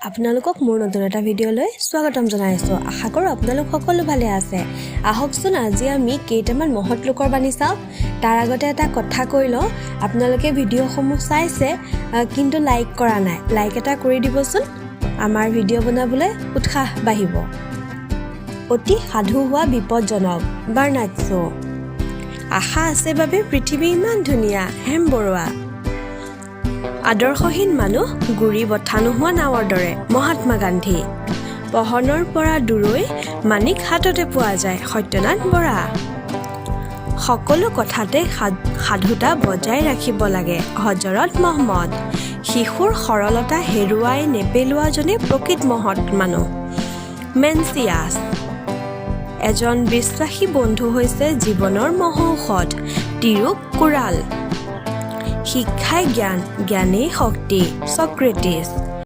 আপোনালোকক মোৰ নতুন এটা ভিডিঅ'লৈ স্বাগতম জনাইছোঁ। আশা কৰোঁ আপোনালোক সকলো ভালে আছে। আহকচোন আজি আমি কেইটামান মহৎ লোকৰ বাণী চাওঁ। তাৰ আগতে এটা কথা কৈ লওঁ, আপোনালোকে ভিডিঅ'সমূহ চাইছে কিন্তু লাইক কৰা নাই। লাইক এটা কৰি দিবচোন, আমাৰ ভিডিঅ' বনাবলৈ উৎসাহ বাঢ়িব। অতি সাধু হোৱা বিপদজনক বাৰ্নাডছো। আশা আছে বাবে পৃথিৱী ইমান ধুনীয়া হেম বৰুৱা। আদৰ্শহীন মানুহ গুৰি বঠা নোহোৱা নাৱৰ দৰে মহাত্মা গান্ধী। পহনৰ পৰা দূৰৈ মানিক হাততে পোৱা যায় সত্যনাথ বৰা। সকলো কথাতে সাধুতা বজাই ৰাখিব লাগে হজৰত মহম্মদ। শিশুৰ সৰলতা হেৰুৱাই নেপেলোৱাজনে প্ৰকৃত মহৎ মানুহ মেনচিয়াছ। এজন বিশ্বাসী বন্ধু হৈছে জীৱনৰ মহৌষধ তিৰুক কোৰাল। শিক্ষাই জ্ঞান, জ্ঞানেই শক্তি ছক্ৰেটিছ।